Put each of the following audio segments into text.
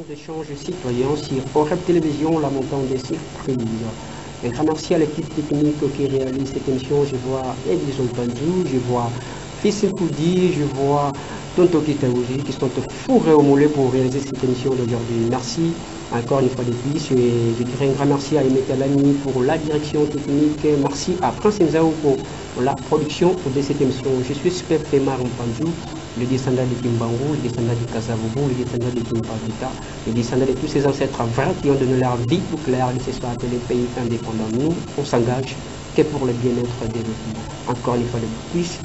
D'échange citoyen sur Oreb Télévision, la montagne des surprises. Un grand merci à l'équipe technique qui réalise cette émission. Je vois Edison Panzou, je vois Fils Koudi, je vois Tonto Kitaouji qui sont fourrés au moulin pour réaliser cette émission d'aujourd'hui. Merci encore une fois de plus. Je dirais un grand merci à Aimé Talani pour la direction technique. Merci à Prince Nzao pour la production de cette émission. Je suis Super Femar Mpanzou, le descendant de Kimbangu, le descendant de Kasavubu, le descendant de Kimpavita, le descendant de tous ces ancêtres vrais qui ont donné leur vie pour que la RDC soit appelé pays indépendant. Nous, on s'engage que pour le bien-être des autres. Encore une fois de plus,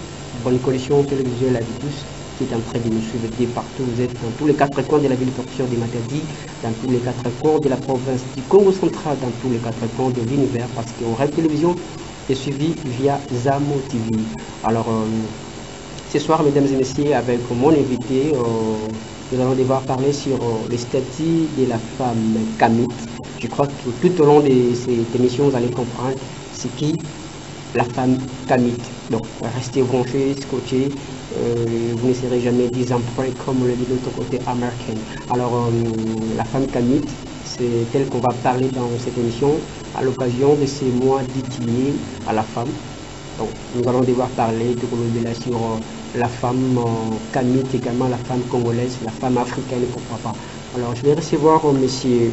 bonne connexion télévisuelle à tous qui est en train de nous suivre de partout. Vous êtes dans tous les quatre coins de la ville portuaire de Matadi, dans tous les quatre coins de la province du Congo central, dans tous les quatre coins de l'univers, parce qu'Oreb Télévision est suivi via Zamo TV. Alors, ce soir, mesdames et messieurs, avec mon invité, nous allons devoir parler sur le statut de la femme Kamit. Je crois que tout au long de cette émission, vous allez comprendre ce qui la femme Kamit. Donc, restez branchés, scotchés, vous ne serez jamais des emprunts comme le dit de l'autre côté américain. Alors, la femme Kamit, c'est elle qu'on va parler dans cette émission à l'occasion de ces mois dédiés à la femme. Donc, nous allons devoir parler de sur la femme Kamit, également la femme congolaise, la femme africaine, pourquoi pas. Alors, je vais recevoir monsieur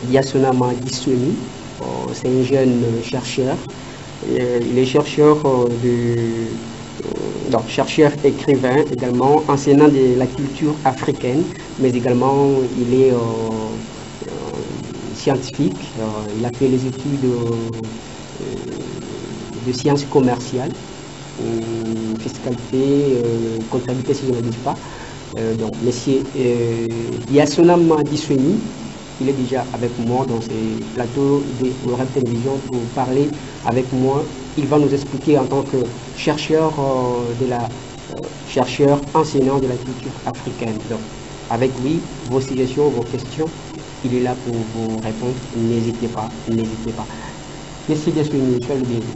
Diasonama Gisweni. C'est un jeune chercheur. Il est chercheur chercheur écrivain, également enseignant de la culture africaine, mais également il est scientifique. Il a fait les études de sciences commerciales, fiscalité, comptabilité si je ne me dis pas. Donc, monsieur Diasonama Gisweni, il est déjà avec moi dans ces plateaux de Oreb Télévision pour parler avec moi. Il va nous expliquer en tant que chercheur, chercheur enseignant de la culture africaine. Donc, avec lui, vos suggestions, vos questions, il est là pour vous répondre. N'hésitez pas, n'hésitez pas. Merci d'être venu, soyez le bienvenu.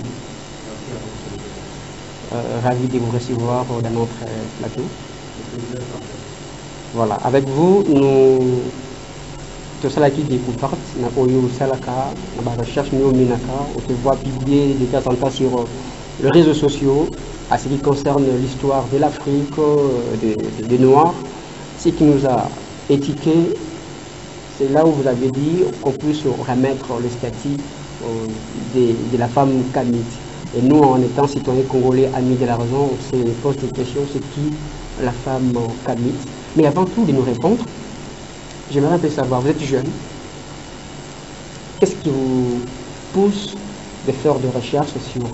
Ravi de vous recevoir dans notre plateau. Voilà, avec vous, nous tout cela qui découvre, la recherche on te voit publier de temps en temps sur les réseaux sociaux à ce qui concerne l'histoire de l'Afrique, des Noirs. Ce qui nous a étiqueté, c'est là où vous avez dit qu'on puisse remettre le statut de la femme kamite. Et nous, en étant citoyens congolais, amis de la raison, on se pose des questions, c'est qui la femme kamite? Mais avant tout de nous répondre, j'aimerais un peu savoir, vous êtes jeune, qu'est-ce qui vous pousse de faire des recherches sur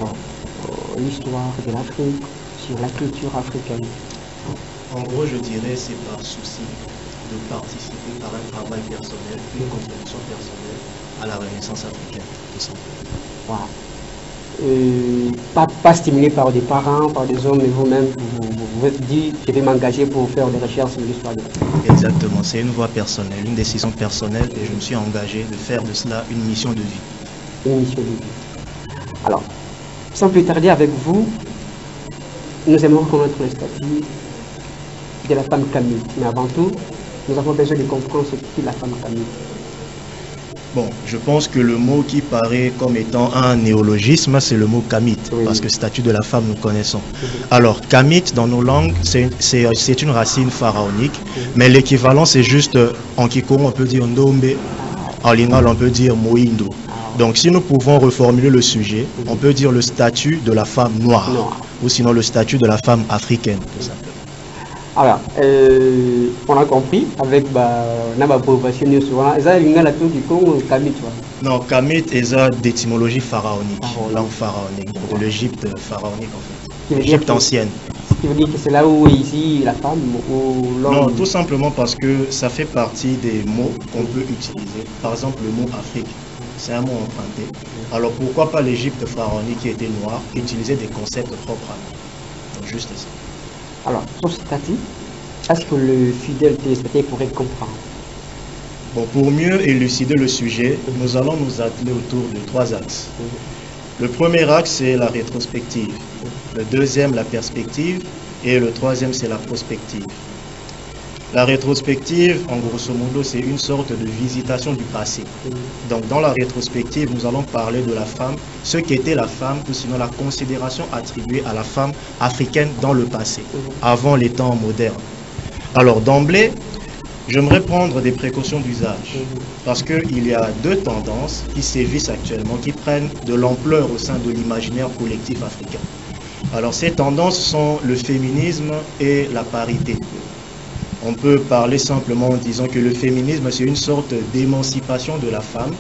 l'histoire de l'Afrique, sur la culture africaine? En gros, je dirais c'est par souci de participer par un travail personnel, une contribution personnelle à la Renaissance africaine, tout simplement. Wow. Pas stimulé par des parents, par des hommes, mais vous-même, vous êtes dit, je vais m'engager pour faire des recherches sur l'histoire de l'Afrique. Exactement, c'est une voie personnelle, une décision personnelle, et je me suis engagé de faire de cela une mission de vie. Une mission de vie. Alors, sans plus tarder avec vous, nous aimerions connaître le statut de la femme kamite. Mais avant tout, nous avons besoin de comprendre ce qu'est la femme kamite. Bon, je pense que le mot qui paraît comme étant un néologisme, c'est le mot kamite, oui, parce que statut de la femme, nous connaissons. Alors, kamite, dans nos langues, c'est une racine pharaonique, mais l'équivalent, c'est juste, en kikomo, on peut dire ndombe, en lingala, on peut dire moindo. Donc, si nous pouvons reformuler le sujet, on peut dire le statut de la femme noire, ou sinon le statut de la femme africaine, tout simplement. Alors, on a compris avec la population souvent. Kamite. Non, kamite est d'étymologie pharaonique, langue pharaonique, de l'Égypte pharaonique en fait. L'Égypte ancienne. Ce qui veut dire que c'est là où ici la femme ou l'homme? Non, tout simplement parce que ça fait partie des mots qu'on peut utiliser. Par exemple, le mot Afrique, c'est un mot emprunté. Alors pourquoi pas l'Égypte pharaonique qui était noire utiliser des concepts propres à nous? Donc juste ça. Alors, sur ce statut, est-ce que le fidèle téléspectateur pourrait comprendre? Bon, pour mieux élucider le sujet, nous allons nous atteler autour de 3 axes. Le premier axe, c'est la rétrospective. Le deuxième, la perspective. Et le troisième, c'est la prospective. La rétrospective, en grosso modo, c'est une sorte de visitation du passé. Donc, dans la rétrospective, nous allons parler de la femme, ce qu'était la femme, ou sinon la considération attribuée à la femme africaine dans le passé, avant les temps modernes. Alors, d'emblée, j'aimerais prendre des précautions d'usage, parce qu'il y a 2 tendances qui sévissent actuellement, qui prennent de l'ampleur au sein de l'imaginaire collectif africain. Alors, ces tendances sont le féminisme et la parité. On peut parler simplement en disant que le féminisme, c'est une sorte d'émancipation de la femme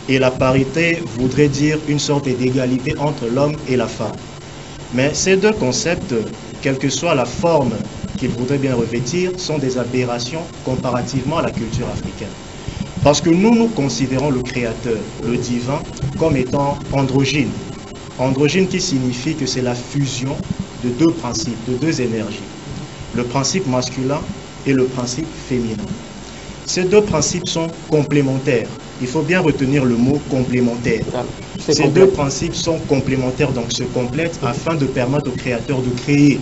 et la parité voudrait dire une sorte d'égalité entre l'homme et la femme. Mais ces 2 concepts, quelle que soit la forme qu'ils voudraient bien revêtir, sont des aberrations comparativement à la culture africaine. Parce que nous considérons le créateur, le divin, comme étant androgyne. Androgyne qui signifie que c'est la fusion de 2 principes, de 2 énergies. Le principe masculin et le principe féminin. Ces 2 principes sont complémentaires. Il faut bien retenir le mot complémentaire. Ces 2 principes sont complémentaires, donc se complètent afin de permettre au créateur de créer.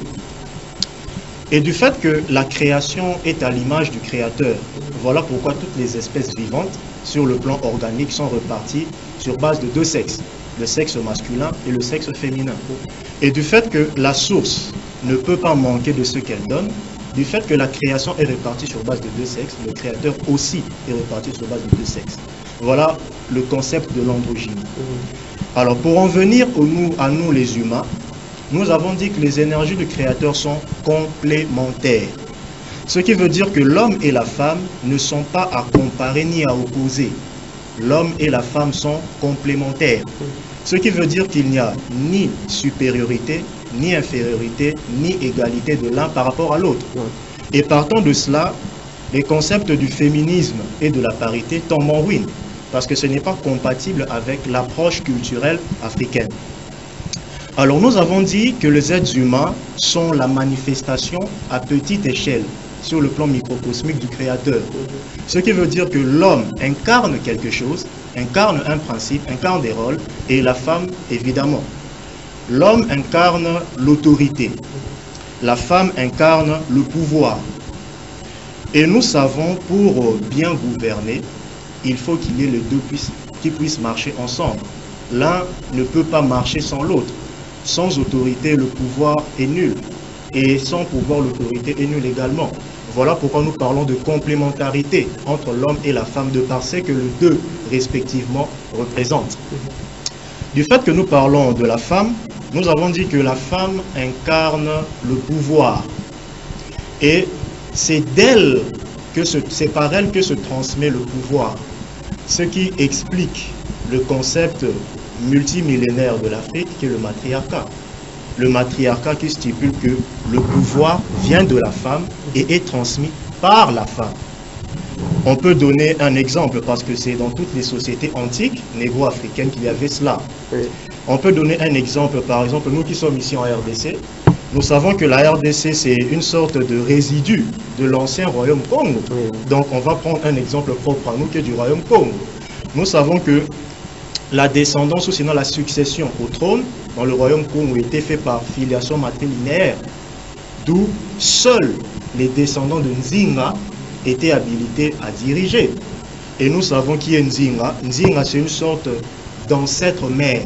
Et du fait que la création est à l'image du créateur, voilà pourquoi toutes les espèces vivantes, sur le plan organique, sont reparties sur base de 2 sexes, le sexe masculin et le sexe féminin. Et du fait que la source ne peut pas manquer de ce qu'elle donne, du fait que la création est répartie sur base de 2 sexes, le créateur aussi est réparti sur base de 2 sexes. Voilà le concept de l'androgynie. Alors pour en venir à nous les humains, nous avons dit que les énergies du créateur sont complémentaires. Ce qui veut dire que l'homme et la femme ne sont pas à comparer ni à opposer. L'homme et la femme sont complémentaires. Ce qui veut dire qu'il n'y a ni supériorité, ni infériorité, ni égalité de l'un par rapport à l'autre. Et partant de cela, les concepts du féminisme et de la parité tombent en ruine, parce que ce n'est pas compatible avec l'approche culturelle africaine. Alors nous avons dit que les êtres humains sont la manifestation à petite échelle, sur le plan microcosmique du créateur. Ce qui veut dire que l'homme incarne quelque chose, incarne un principe, incarne des rôles, et la femme, évidemment. L'homme incarne l'autorité, la femme incarne le pouvoir. Et nous savons, pour bien gouverner, il faut qu'il y ait les 2 qui puissent marcher ensemble. L'un ne peut pas marcher sans l'autre. Sans autorité, le pouvoir est nul. Et sans pouvoir, l'autorité est nulle également. Voilà pourquoi nous parlons de complémentarité entre l'homme et la femme, de par ce que les 2, respectivement, représentent. Du fait que nous parlons de la femme, nous avons dit que la femme incarne le pouvoir. Et c'est par elle que se transmet le pouvoir. Ce qui explique le concept multimillénaire de l'Afrique qui est le matriarcat. Le matriarcat qui stipule que le pouvoir vient de la femme et est transmis par la femme. On peut donner un exemple parce que c'est dans toutes les sociétés antiques négro-africaines qu'il y avait cela. Oui. On peut donner un exemple, par exemple, nous qui sommes ici en RDC, nous savons que la RDC c'est une sorte de résidu de l'ancien royaume Congo. Oui. Donc on va prendre un exemple propre à nous qui est du royaume Congo. Nous savons que la descendance ou sinon la succession au trône dans le royaume Congo était faite par filiation matrilinéaire, d'où seuls les descendants de Nzinga étaient habilités à diriger. Et nous savons qui est Nzinga. Nzinga c'est une sorte d'ancêtre mère,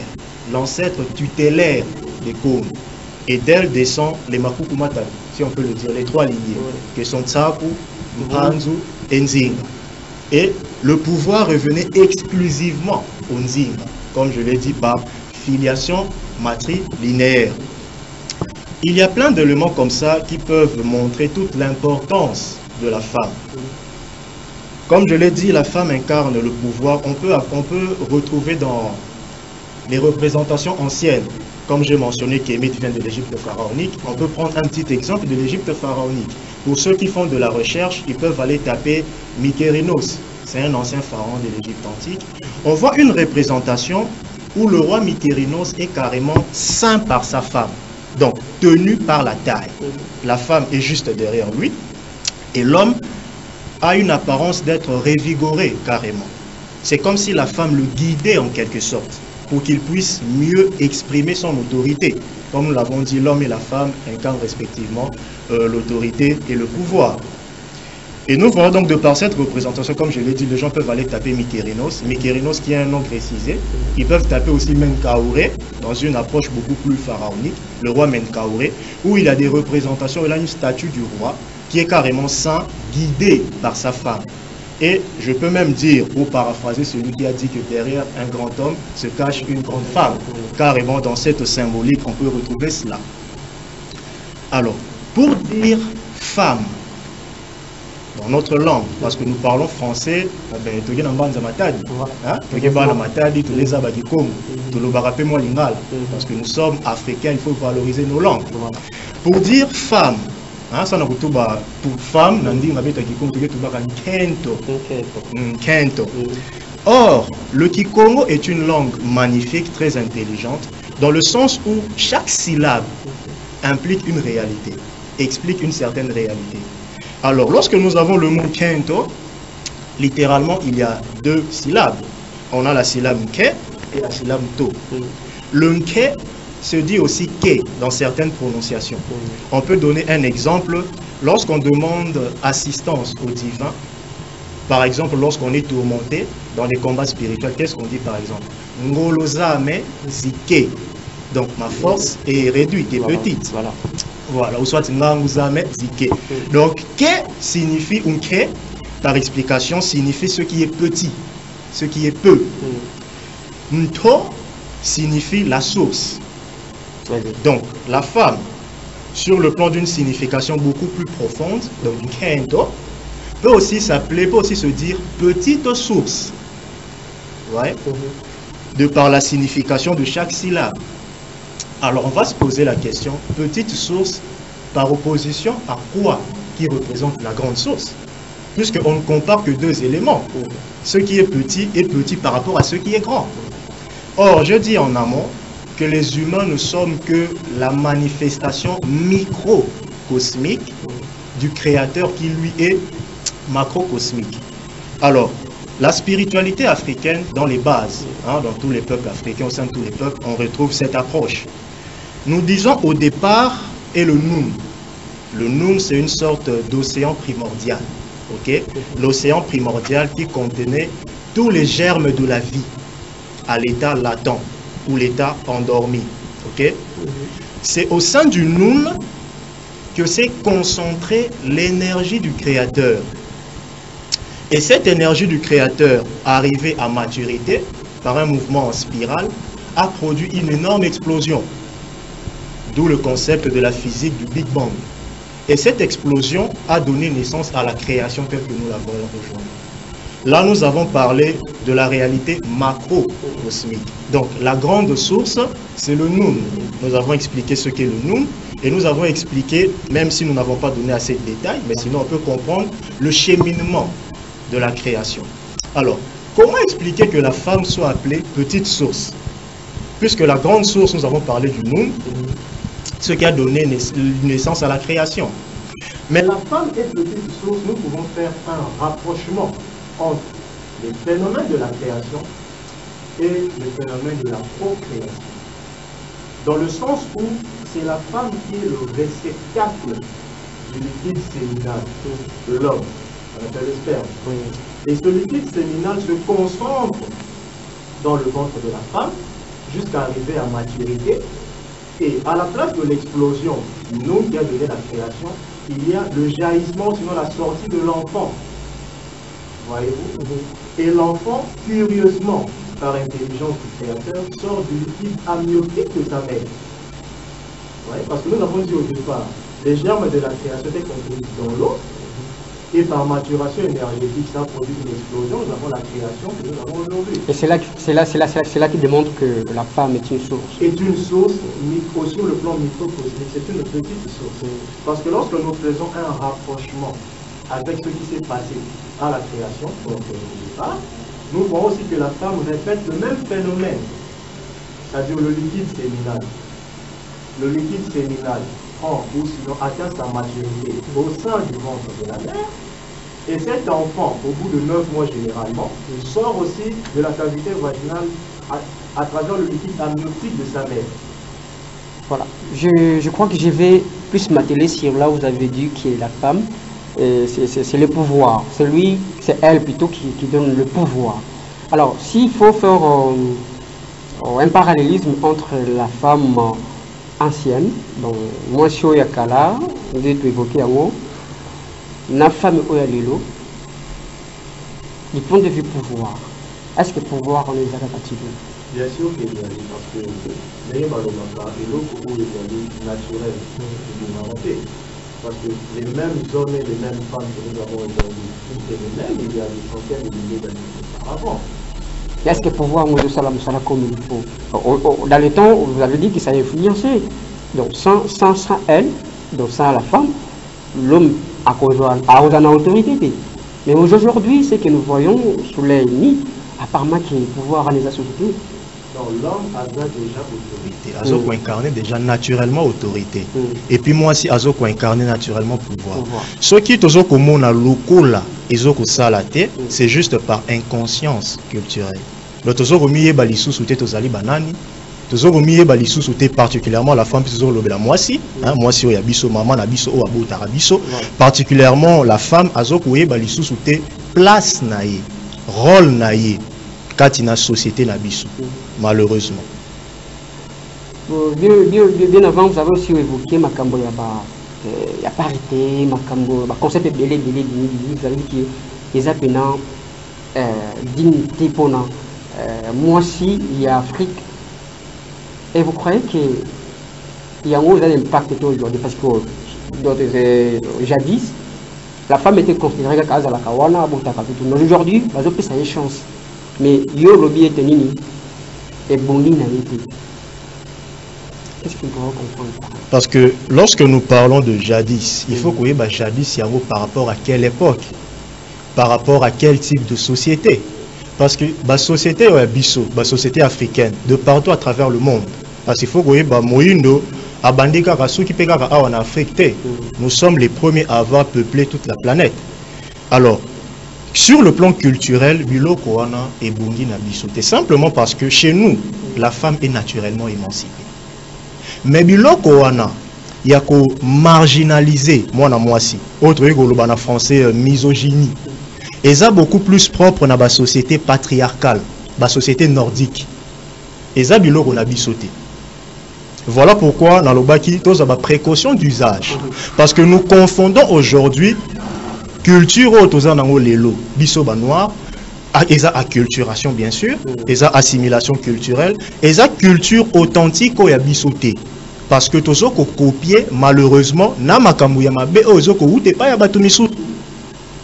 l'ancêtre tutélaire des Congo. Et d'elle descend les Makukumata, si on peut le dire, les trois lignées, qui sont Tsapu, Mpanzu et Nzinga. Et le pouvoir revenait exclusivement aux Nzinga, comme je l'ai dit, par filiation matrilinéaire. Il y a plein d'éléments comme ça qui peuvent montrer toute l'importance de la femme. Comme je l'ai dit, la femme incarne le pouvoir. On peut retrouver dans les représentations anciennes, comme j'ai mentionné qu'Hémit vient de l'Égypte pharaonique, on peut prendre un petit exemple de l'Égypte pharaonique. Pour ceux qui font de la recherche, ils peuvent aller taper Mykérinos, c'est un ancien pharaon de l'Égypte antique. On voit une représentation où le roi Mykérinos est carrément ceint par sa femme, donc tenu par la taille. La femme est juste derrière lui et l'homme a une apparence d'être révigoré carrément. C'est comme si la femme le guidait en quelque sorte, pour qu'il puisse mieux exprimer son autorité. Comme nous l'avons dit, l'homme et la femme incarnent respectivement l'autorité et le pouvoir. Et nous voyons donc de par cette représentation, comme je l'ai dit, les gens peuvent aller taper Mykérinos. Mykérinos qui est un nom précisé. Ils peuvent taper aussi Menkaure, dans une approche beaucoup plus pharaonique, le roi Menkaure, où il a des représentations, il a une statue du roi qui est carrément saint, guidé par sa femme. Et je peux même dire, pour paraphraser celui qui a dit que derrière un grand homme se cache une grande femme. Carrément, dans cette symbolique, on peut retrouver cela. Alors, pour dire femme, dans notre langue, parce que nous parlons français, parce que nous sommes africains, il faut valoriser nos langues. Pour dire femme, pour femme, kento. Or, le Kikongo est une langue magnifique, très intelligente, dans le sens où chaque syllabe implique une réalité, explique une certaine réalité. Alors, lorsque nous avons le mot kento, littéralement, il y a deux syllabes. On a la syllabe ke et la syllabe to. Le nke se dit aussi ke dans certaines prononciations. On peut donner un exemple. Lorsqu'on demande assistance au divin, par exemple, lorsqu'on est tourmenté dans les combats spirituels, qu'est-ce qu'on dit par exemple? Ngolozame zike. Donc ma force est réduite, est petite. Voilà, ou soit nganguzame zike. Donc ke signifie, ou ke, par explication, signifie ce qui est petit, ce qui est peu. Nto signifie la source. Donc la femme, sur le plan d'une signification beaucoup plus profonde, donc kento, peut aussi s'appeler, peut aussi se dire petite source. Ouais. De par la signification de chaque syllabe. Alors on va se poser la question, petite source par opposition à quoi qui représente la grande source? Puisqu'on ne compare que deux éléments. Ce qui est petit par rapport à ce qui est grand. Or, je dis en amont que les humains ne sommes que la manifestation microcosmique du Créateur qui lui est macrocosmique. Alors, la spiritualité africaine, dans les bases, dans tous les peuples africains, au sein de tous les peuples, on retrouve cette approche. Nous disons au départ est le Noum. Le Noum, c'est une sorte d'océan primordial. Okay? L'océan primordial qui contenait tous les germes de la vie à l'état latent ou l'état endormi. Okay? C'est au sein du Noum que s'est concentrée l'énergie du Créateur. Et cette énergie du Créateur, arrivée à maturité, par un mouvement en spirale, a produit une énorme explosion. D'où le concept de la physique du Big Bang. Et cette explosion a donné naissance à la création telle que nous la voyons aujourd'hui. Là, nous avons parlé de la réalité macro-cosmique. Donc, la grande source, c'est le Noun. Nous avons expliqué ce qu'est le Noun et nous avons expliqué, même si nous n'avons pas donné assez de détails, mais sinon on peut comprendre le cheminement de la création. Alors, comment expliquer que la femme soit appelée petite source? Puisque la grande source, nous avons parlé du Noun, ce qui a donné naissance à la création. Mais la femme est petite source, nous pouvons faire un rapprochement entre les phénomènes de la création et les phénomènes de la procréation. Dans le sens où c'est la femme qui est le réceptacle du liquide séminal, l'homme, on appelle le sperme. Et ce liquide séminal se concentre dans le ventre de la femme jusqu'à arriver à maturité. Et à la place de l'explosion du Noun qui a donné la création, il y a le jaillissement, sinon la sortie de l'enfant. Voyez-vous? Et l'enfant, curieusement, par intelligence du créateur, sort du liquide amniotique de sa mère. Parce que nous avons dit au départ, les germes de la création étaient contenus dans l'eau, et par maturation énergétique, ça produit une explosion, nous avons la création que nous avons aujourd'hui. Et c'est là qui démontre que la femme est une source. Est une source, sur le plan microcosmique, c'est une petite source. Parce que lorsque nous faisons un rapprochement avec ce qui s'est passé à la création, donc au départ, nous voyons aussi que la femme répète le même phénomène, c'est-à-dire le liquide séminal. Le liquide séminal prend ou sinon atteint sa maturité au sein du ventre de la mère, et cet enfant, au bout de 9 mois généralement, sort aussi de la cavité vaginale à travers le liquide amniotique de sa mère. Voilà. Je crois que je vais plus m'atteler sur là où vous avez dit qui est la femme. C'est le pouvoir. C'est elle plutôt qui donne le pouvoir. Alors, s'il faut faire un parallélisme entre la femme ancienne, donc moi je suis Yakala, vous êtes évoqué à moi, la femme Oyalilo, du point de vue pouvoir, est-ce que pouvoir on les a capables? Bien sûr qu'il y a, parce que les malomaka et l'autre où il y a naturel, parce que les mêmes hommes et les mêmes femmes que nous avons aujourd'hui, c'est les mêmes, il y a des centaines de milliers d'années auparavant. Est-ce que pouvoir nous ça comme il faut? Dans le temps, vous avez dit que ça a influencé. Donc sans elle, donc sans la femme, l'homme a une autorité. Mais aujourd'hui, ce que nous voyons sous les nids, apparemment qu'il y a pouvoir dans les sociétés. L'homme a déjà autorité. Azoko incarné déjà naturellement autorité. Et puis moi aussi, Azoko incarné naturellement pouvoir. Ce qui est Azoko mona lokola, Azoko salate, c'est juste par inconscience culturelle. Le Tozoko miye balisu soute tozali banani, Tozoko miye balisu soute particulièrement la femme, Tozoko lobela mwasi, mwasi o yabiso, maman na biso o abo tarabiso, particulièrement la femme, Azoko ye balisu soute place naye, rôle naye. Katina société nabiso, malheureusement. Bien avant, vous avez aussi évoqué Makambo, il y a parité, Makambo, concept belé, vous avez dit qu'il y a dignité pour nous. Moi aussi, il y a Afrique. Et vous croyez qu'il y a un impact aujourd'hui parce que jadis, la femme était considérée comme la kawana, mais aujourd'hui, ça a une chance. Mais yo lobby est nini et boni n'a été. Qu'est-ce qu'on peut comprendre? Parce que lorsque nous parlons de jadis, il faut qu'on ait jadis par rapport à quelle époque, par rapport à quel type de société. Parce que la société la société africaine, de partout à travers le monde, parce qu'il faut qu'on ait Moïndo, Abandika Rasuki Pekaka en Afrique, nous sommes les premiers à avoir peuplé toute la planète. Alors, sur le plan culturel, Biloko wana et Bungi na bisoté, simplement parce que chez nous, la femme est naturellement émancipée. Mais Biloko wana, il y a qu'au marginaliser, moi na moi si, autre que français misogynie. Et ça beaucoup plus propre dans la société patriarcale, la société nordique. Et ça Biloko na bisoté. Voilà pourquoi dans le baki, tous avons précaution d'usage. Parce que nous confondons aujourd'hui culture autour lelo biso ba noir ils ont acculturation bien sûr, ils ont assimilation culturelle, ils ont culture authentique ou yabisoté. Parce que tous ko copier malheureusement na makambu ya mabe ozo ko ute pa ya bato misu.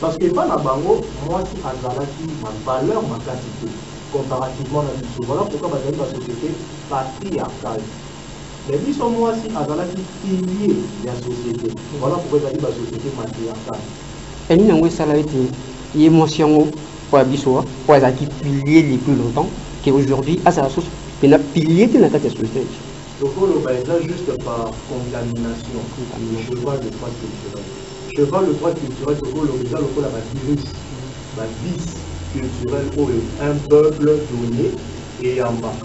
Parce que pas na bango moi si azalaki ma valeur ma quantité comparativement à biso. Voilà pourquoi bazali ba société patriarcale. Mais biso moi si azalaki pilier de la société. Voilà pourquoi bazali ba société matriarcale. Et nous avons ça là été émotion pour biso pour azalaki pilier les plus longtemps qu'aujourd'hui à sa source mais pilier de la société. Donc on le basa juste par contamination. Je vois le droit culturel. Je vois le droit culturel que vous l'origine le la virus, la vice culturelle pour un peuple donné et en bas.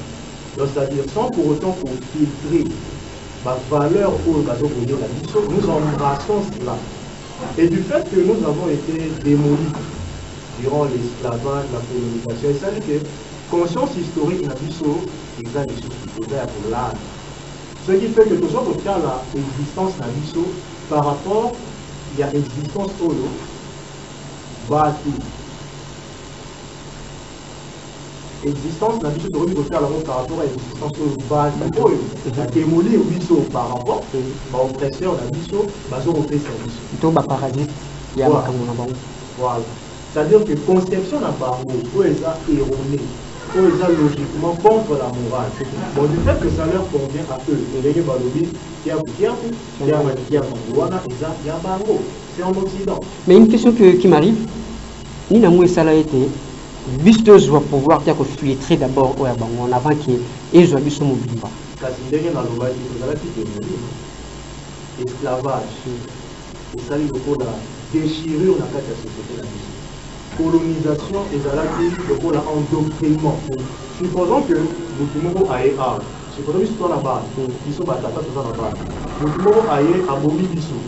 Donc c'est-à-dire sans pour autant qu'on filtrer la valeur pour la mission, nous embrassons cela. Et du fait que nous avons été démolis durant l'esclavage, la colonisation, et ça veut dire que conscience historique n'a pas exact des choses pour l'art. Ce qui fait que tout ça, pour faire l'existence d'un biseau par rapport à l'existence de Batu. L'existence d'un biseau pour faire par rapport à l'existence de Batu. La démolie au biseau par rapport à l'oppresseur d'un biseau, baso oppresseur d'un biseau. Tout le paradis, il y a un voilà. C'est-à-dire que conception d'un barreau, où elle est erronée. Où ils sont logiquement contre la morale. Bon, du fait que ça leur convient à eux, c'est en Occident. Mais une question qui m'arrive, ni n'a ça a été, juste doit pouvoir dire que filtrer d'abord en avant qu'ils soient bis mobile. Esclavage, et ça il faut la déchirure dans la société. Colonisation et pour l'endoctrinement. Supposons que nous aille à, supposons que c'est la base, ils sont battus dans la base. Nous aille à Bobi Bissou.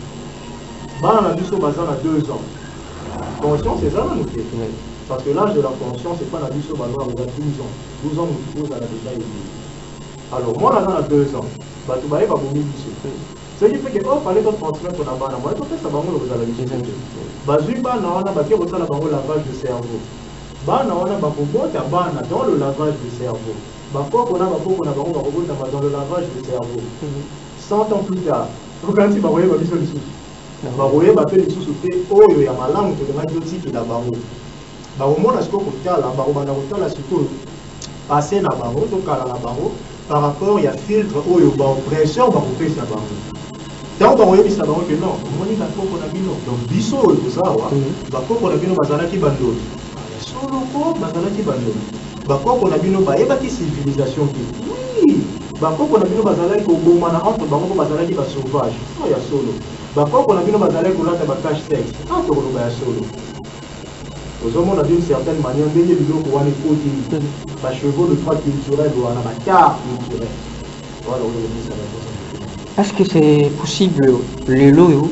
Bana Bissou basé à 2 ans. Conscience, c'est ça nous fait. Parce que l'âge de la conscience, c'est pas la Bissou basé à 12 ans. 12 ans, nous posons à la déjà élevé. Alors, moi, là, à 2 ans, Batou Baye va Bobi Bissou. Ce qui fait que, oh, fallait qu'on transmette la bana. Moi, je fais ça, bango, vous allez le dire. Bazui bana wana baki kosala bango lavage de cerveau. Bana wana bakobota bana dans le lavage de cerveau. Bakoko na bango bakobota dans le lavage de cerveau. 100 ans plus tard, okanisi bakoye babiso lisusu. Bakoye bape lisusu te oyo ya malamu tolengaki otikila bango. Bakomona sikoyo kotala bakobanda kotala sikoyo pase na bango tokala na bango par rapport ya filtre oyo baoppression bakopesa bango. Donc, on voit que non, on dit qu'on a bien donc biso tout ça on a bien bazalaki bando solo ko bazalaki bando bako on a bien ba ebaki civilisation oui bako on a bien bazalaki ko bomana entre bango bazalaki ba sauvage ya solo bako on a bien bazalaki ko lata ba cache sexe entre ko ba solo aux hommes on a d'une certaine manière ndenge biloko wana côté ba chevaux de droit culturel wana ba carte culturel voilà on dit ça. Est-ce que c'est possible le lot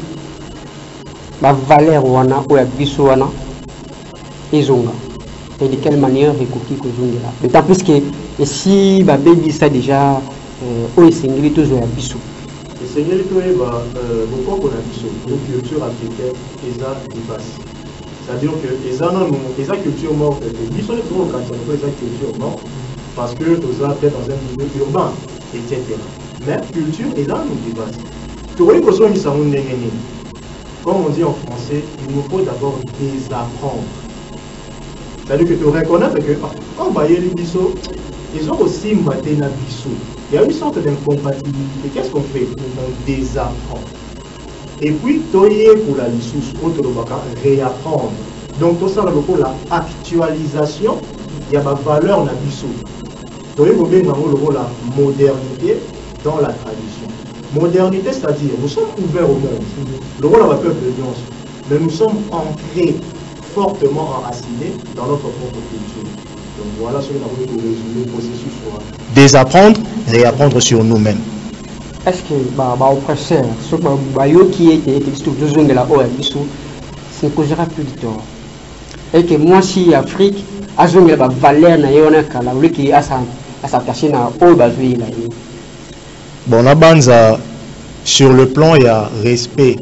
la valeur wana ou la biso wana ezonga et de quelle manière recopier que zonga là d'autant plus que si ba baby ça déjà au esengeli to zo ya biso esengeli to eba beaucoup on a biso une culture africaine eza dépassée. C'est-à-dire que eza non eza culture morte biso les trop quand on eza culture morte parce que nous avons fait dans un milieu urbain etc. Mais culture est là, nous dépasse. Tu vois, comme on dit en français, il nous faut d'abord désapprendre. C'est-à-dire que tu reconnais que quand on les bisous, ils ont aussi maté na bisou. Il y a une sorte d'incompatibilité. Qu'est-ce qu'on fait? On désapprend. Et puis, toyer pour la lissous, réapprendre. Donc, tout ça, pour la actualisation, il y a ma valeur na bisou. Toyer pour bien la modernité dans la tradition. Modernité, c'est-à-dire, nous sommes ouverts au monde. Le rôle de la peuple de nuance, mais nous sommes ancrés, fortement enracinés dans notre propre culture. Donc voilà ce que nous avons résumé le processus. Désapprendre, réapprendre sur nous-mêmes. Est-ce que oppresseur, ce qui était toujours de la OABISO, c'est que j'aurai plus de temps. Et que moi, si Afrique, a une valeur, qui a s'attacher à OABISO. Bon, la banza, sur le plan, il y a respect,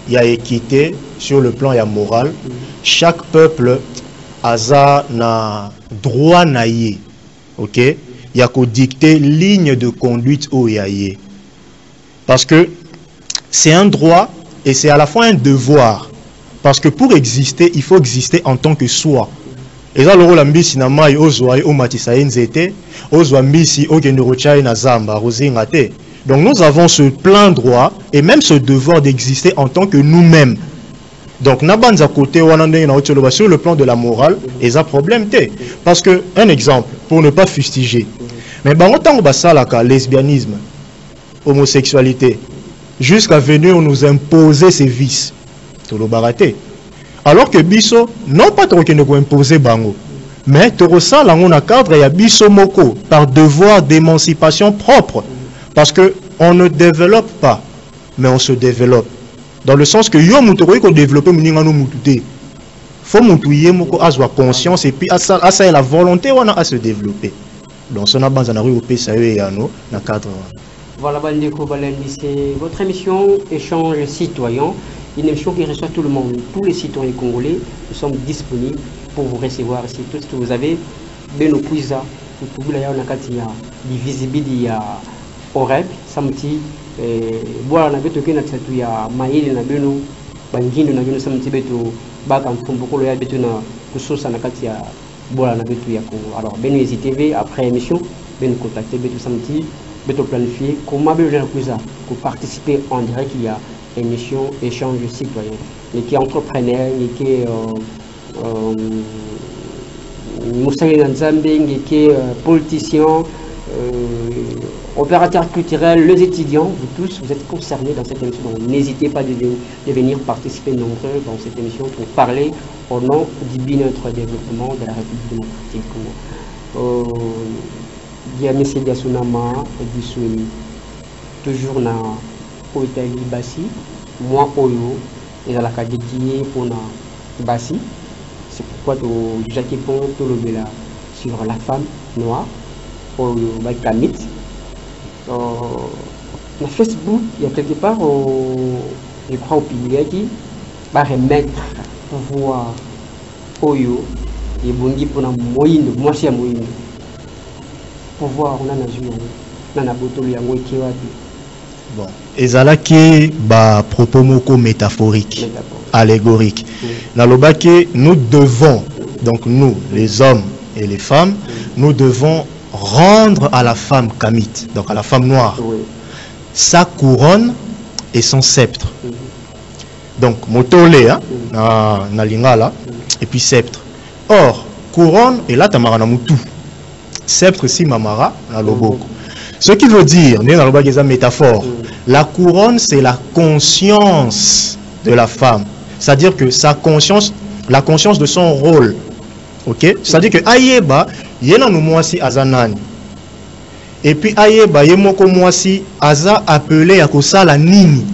il y a équité, sur le plan, il y a morale. Chaque peuple aza na droit na ye, ok, il y a qu'au dicter ligne de conduite au yaye. Parce que c'est un droit et c'est à la fois un devoir. Parce que pour exister, il faut exister en tant que soi. Et ça, le rôle ambisi na mai ozwa o matisa nzete, ozwa ambisi o kenorochai na zamba rozingate. Donc nous avons ce plein droit et même ce devoir d'exister en tant que nous-mêmes. Donc nabanza côté wanande na otoloba sur le plan de la morale, et ça problème té. Parce que un exemple pour ne pas fustiger. Mais bango tango basalaka lesbianisme, homosexualité, jusqu'à venir nous imposer ces vices. Tolobaraté. Alors que biso, non pas trop qu'on imposer bango, mais torosa lango na cadre ya biso moko par devoir d'émancipation propre. Parce que on ne développe pas, mais on se développe. Dans le sens que yo mutoroy ko développer muninga no mututé. Faut mutuye moko azwa conscience et puis asa la volonté wana à se développer. Donc ça na banza rue au PSAE ya no na cadre. Voilà, c'est votre émission Échange citoyen, une émission qui reçoit tout le monde, tous les citoyens congolais. Nous sommes disponibles pour vous recevoir ici. Tout ce que vous avez, Beno Kouiza, vous pouvez la Nakati, visibilité, Oreb, Samti, voilà, na beto kena tatu ya maili na Beno, Bangindo na Beno Samti beto, Baka Mfumboko ya beto na Kusosa Nakati ya voilà, na beto ya Congo. Alors, Beno TV, après l'émission, Beno contacter beto Samti. Planifier comment pour participer en direct. Il y a émission échange citoyen, et qui est entrepreneur, et qui est qui est politicien, opérateur culturel, les étudiants, vous tous, vous êtes concernés dans cette émission. Donc n'hésitez pas de venir participer nombreux dans cette émission pour parler au nom du bien-être développement de la République démocratique Congo. Il y a M. Diasunama et Dissouni, toujours na Oitali Bassi, moi Oyo, et dans la dédié pour na Bassi. C'est pourquoi Jacques Pont, tout le là sur la femme noire, Oyo Bakamit. Dans Facebook, il y a quelque part, je crois au public qui va remettre pouvoir Oyo et Bongi pour la moyenne, moi c'est la moyenne. Pouvoir on a na botolo ya ngwe kiwadi. Bon, ezalaki ba propos moko métaphorique, allégorique. Na lobaki nous devons, donc nous les hommes et les femmes, nous devons rendre à la femme kamite, donc à la femme noire, sa couronne et son sceptre. Donc motole hein, na lingala et puis sceptre. Or couronne et là tamara na mutu. Sceptre si mamara na loboko. Ce qui veut dire, métaphore, la couronne c'est la conscience de la femme. C'est-à-dire que sa conscience, la conscience de son rôle. Ok? C'est-à-dire que ayeba yena no mwasi azanani. Et puis ayeba yemoko mwasi aza appelé à kosala nini.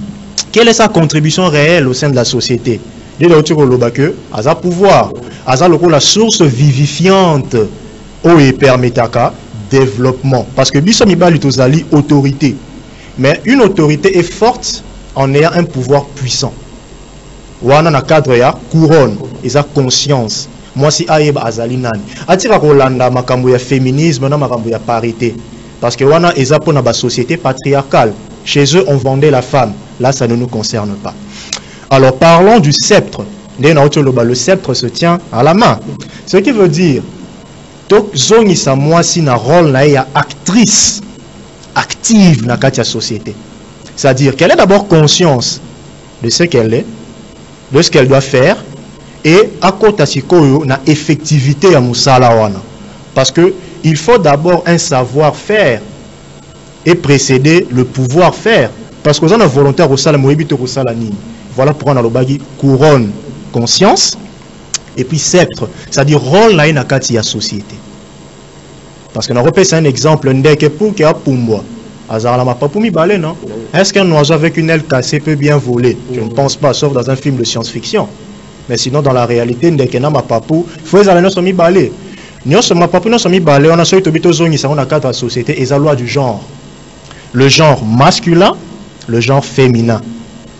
Quelle est sa contribution réelle au sein de la société? Dès lors que aza pouvoir, aza la source vivifiante. Et permetaka développement. Parce que biso mibali tozali autorité. Mais une autorité est forte en ayant un pouvoir puissant. Wana na cadre ya couronne, eza conscience. Moi si ayeba azali nani. Atira kolanda makambo ya féminisme na makambo ya parité. Parce que wana eza pona ba société patriarcale. Chez eux on vendait la femme. Là ça ne nous concerne pas. Alors parlons du sceptre. Le sceptre se tient à la main. Ce qui veut dire donc zoni sa mwasi na rôle na ya actrice active na katia société. C'est-à-dire qu'elle est d'abord conscience de ce qu'elle est, de ce qu'elle doit faire et à côté sikoyo na effectivité ya musala wana. Parce que il faut d'abord un savoir-faire et précéder le pouvoir-faire. Parce que vous avez volontaire au sala moebito au sala ni. Voilà pourquoi on a le bagi couronne conscience. Et puis sceptre, c'est-à-dire rôle na ina kati ya société. Parce que on repère c'est un exemple ndeke pour qui a pumwa. Azara ma papumi balé non. Est-ce qu'un oiseau avec une aile cassée peut bien voler? Je ne pense pas, sauf dans un film de science-fiction. Mais sinon dans la réalité ndeke na ma papou, faut ezala no somi balé. Nyonso ma papou no somi balé, on a soyo tobito zongi ça on a quatre société et la loi du genre. Le genre masculin, le genre féminin.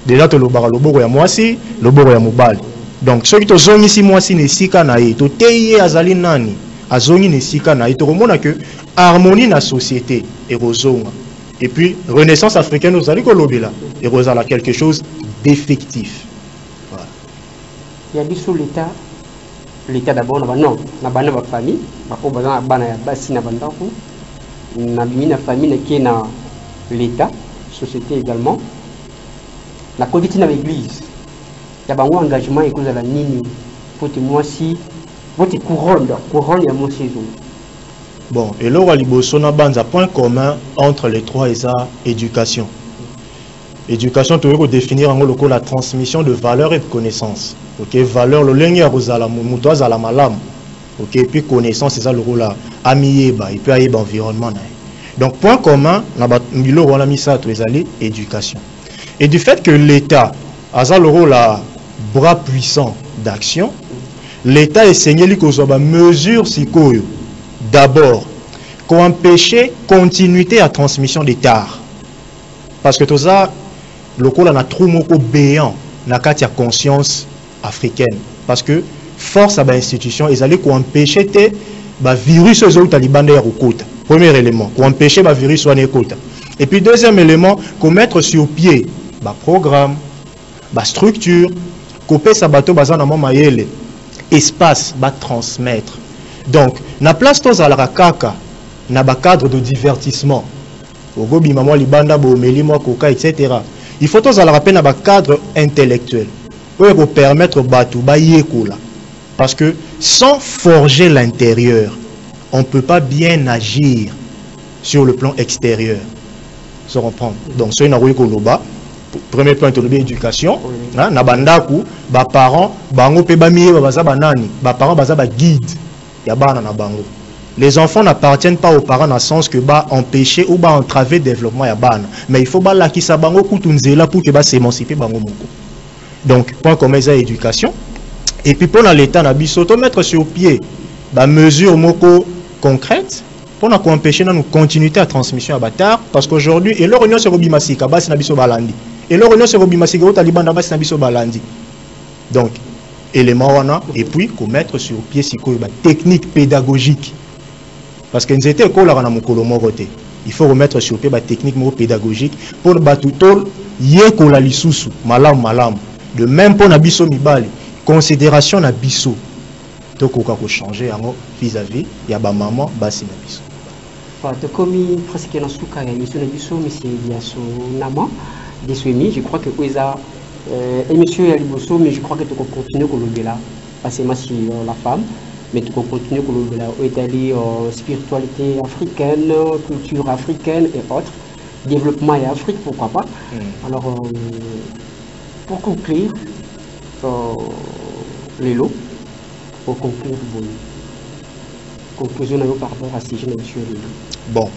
Déjà to lobara loboro ya mwasi, loboro ya mobali. Donc, ceux qui ont zongi si moi si nesika na ye, to teye azali nani, azongi nesika na ye, to remona que harmonie na société et rozonga. Et puis, renaissance africaine, nous allons kolobela et rozala quelque chose d'effectif. Voilà. Il y a dit sur l'État, l'État d'abord, non, na bana ba famille, ba ko bazana bana ya basi na bandako, na bimina famille qui est na l'État, société également. La quantité dans l'église. Il y a un engagement et cause à la nini. Pour moi si votre couronne il y a mon saison. Bon, et là, on a un point commun entre les trois et ça, éducation. Éducation, tu veux définir en gros la transmission de valeurs et de connaissances. Ok, valeur, le lien rosala, moutoise à la malam. Ok, et puis connaissance, c'est ça le rôle là. Amié, et puis aïe, environnement. Donc, point commun, on a mis ça, tu es éducation. Et du fait que l'État a le rôle à bras puissant d'action, l'État est saigné les mesures psycho. D'abord, qu'on empêcher continuité à transmission des tares. Parce que tout ça, le coup là, a trop béant, n'a qu'à conscience africaine. Parce que force à l'institution, ils allaient empêcher les virus aux autres talibans au côté. Premier élément, qu'on empêcher les virus sur les côtés. Et puis deuxième élément, qu'on mettre sur pied programme, structure, couper sa bateau bazana mayele, espace, transmettre. Donc, na place tous à la kaka, na cadre de divertissement. Ogobi maman libanda bo meli moi coca etc. Il faut tous à la peine na cadre intellectuel. Pour permettre bateau ba yekola. Parce que sans forger l'intérieur, on ne peut pas bien agir sur le plan extérieur. Se reprendre. Donc, c'est une koloba. Premier point de l'éducation, na bandaku, ba parents, bango pe ba miye ba banani, ba parents baza ba guide, ya bana na bango. Les enfants n'appartiennent pas aux parents dans le sens que ba empêcher ou ba entraver le développement ya bana, mais il faut ba la ki sa bango kutunzela pour que ba s'émanciper bango moko. Donc point commun c'est éducation. Et puis pour l'État na biso to mettre sur pied ba mesure moko concrète pour empêcher nous continuité à transmission à Batar parce qu'aujourd'hui et leur union c'est Robimasika bas na biso balandi. Et leur union c'est Robimasika au Taliban na bas na biso balandi. Donc élément wana et puis mettre sur pied la technique pédagogique parce que nous étions école na mokolo moroté. Il faut remettre sur pied la technique pédagogique pour batutol yekola lisusu malam de même pour na biso mibali considération na biso to koka ko changer vis-à-vis ya ba maman basi na biso. Comme presque dans ce cas, il y a je crois que et monsieur Yaliboso, mais je crois que tu peux continuer à là parce que c'est la femme, mais tu peux continuer à étaler spiritualité africaine, culture africaine et autres, développement et Afrique, pourquoi pas. Alors, pour conclure, les lots, pour conclure, conclusion par rapport à ces jeunes monsieur Lilo. Bon,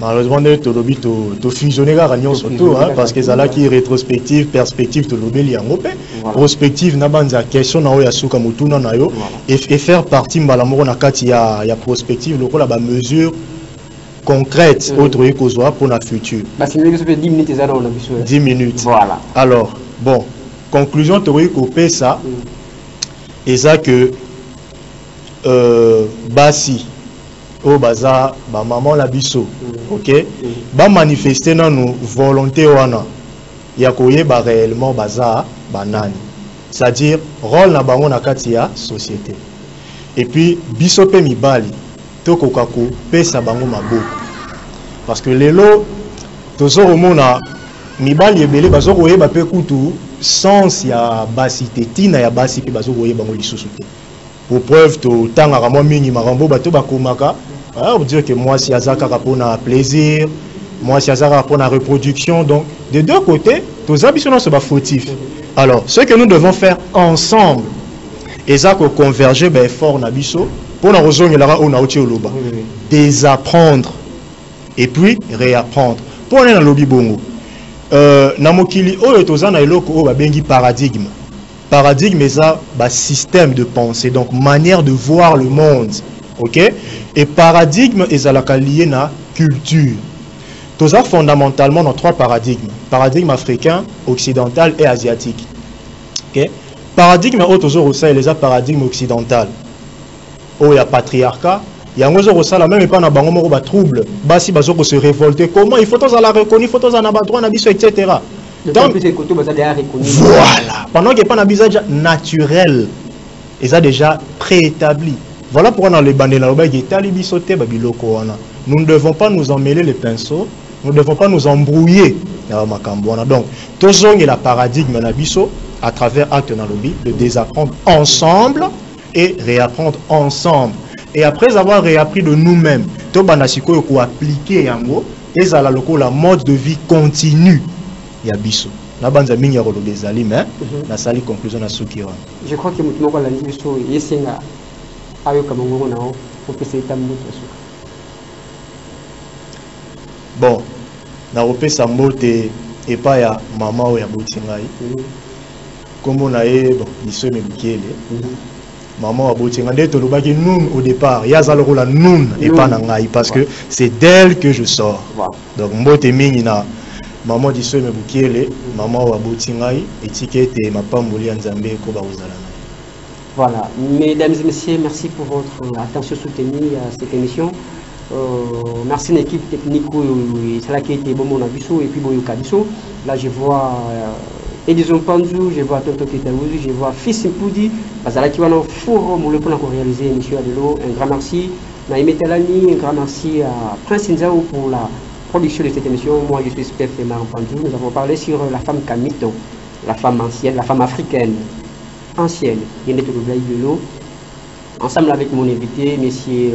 malheureusement, tu fusionnes surtout, parce que c'est là qui est rétrospective, perspective, tu l'obéis en groupe. Prospective, n'a pas de question, et faire partie de la prospective, le la mesure concrète, autre que pour la future. C'est mieux que 10 minutes. 10 minutes. Voilà. Alors, bon, conclusion, tu as coupé ça, et ça que basi au baza ba maman la biso ok ba manifester na nous volonté wana ya koyeba réellement baza banani c'est-à-dire rôle na bango na kati ya société et puis biso pe mibali to kokako pesa bango maboko parce que lelo tozo remona mibali ebele bazo koyeba pe kutu sens ya basi tetina ya basi pe bazo koyeba bango lisusu te. Pour preuve, tout temps à moi mini marambo bateau bakomaka. Vous dire que moi si azaka pour un plaisir, moi si azaka pour la reproduction. Donc de deux côtés, tous habituellement c'est pas fautif. Alors ce que nous devons faire ensemble, et ça qu'on converger ben fort nabiso pour la raison il aura on a outil loba. Désapprendre et puis réapprendre. Pour aller dans lobby bongo. Namokili oyo tozana eloko o ba bengi paradigme. Paradigme est ça, système de pensée, donc manière de voir le monde, ok? Et paradigme est ça la lié na culture. Tout ça fondamentalement dans trois paradigmes: paradigme africain, occidental et asiatique. Ok? paradigme autour ça et les paradigmes occidental. Oh, il y a patriarcat. Il y a un la même pas na bango moko ba trouble. Basi bazoko se révolter. Comment il faut tous la reconnaître, il faut tous en avoir droit na biso etc. Donc voilà. Pendant qu'il n'y a pas un visage naturel, ils ont déjà préétabli. Voilà pourquoi dans les bandes nous ne devons pas nous emmêler les pinceaux, nous ne devons pas nous embrouiller. Donc, tout ça est le paradigme à travers acte dans lobby, de désapprendre ensemble et réapprendre ensemble. Et après avoir réappris de nous-mêmes, tout banasiko ko appliquer yango et ça la mode de vie continue. Ya biso. Na banza mingi rolo des ali mais na sali conclusion na sukiwa. Je crois que mutu moko la biso yesenga ayo kamongo nao pour que c'est tamu biso. Bon, na opesa mbote et pas ya maman ou ya botingai. Comme na e bon, biso me bikele. Maman wa botinga ndeto lobaki nun au départ, ya za la nun et pas na ngai parce que c'est d'elle que je sors. Donc mbote mingi na maman dit me boukiele, maman wa botingai, étiquette ma pamboli nzambe ko ba uzalana. Voilà, mesdames et messieurs, merci pour votre attention soutenue à cette émission. Merci à l'équipe technique c'est là qui était bon mon abisso et puis Boyoka Bisso. Là je vois Edison Panzou, je vois Toto Kitaouzi, je vois Fils Mpoudi, Bazala qui va dans forum le plan pour réaliser monsieur Adelo. Un grand merci. Naïme Telani, un grand merci à Prince Nzao pour la production de cette émission. Moi je suis Steph et Maran Panzou. Nous avons parlé sur la femme Kamito, la femme ancienne, la femme africaine ancienne, Yende Toloblai de l'eau. Ensemble avec mon invité, monsieur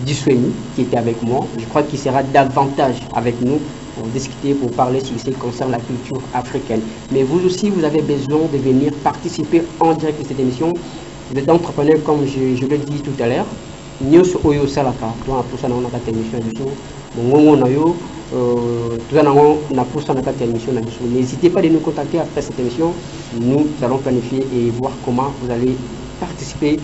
Dissouemi, qui était avec moi. Je crois qu'il sera davantage avec nous pour discuter, pour parler sur ce qui concerne la culture africaine. Mais vous aussi, vous avez besoin de venir participer en direct de cette émission. Vous êtes entrepreneur, comme je l'ai dit tout à l'heure. Nous sommes salaka, donc pour ça nous avons une émission du jour. N'hésitez pas à nous contacter après cette émission. Nous allons planifier et voir comment vous allez participer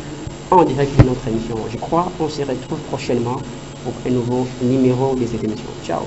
en direct de notre émission. Je crois qu'on se retrouve prochainement pour un nouveau numéro de cette émission. Ciao.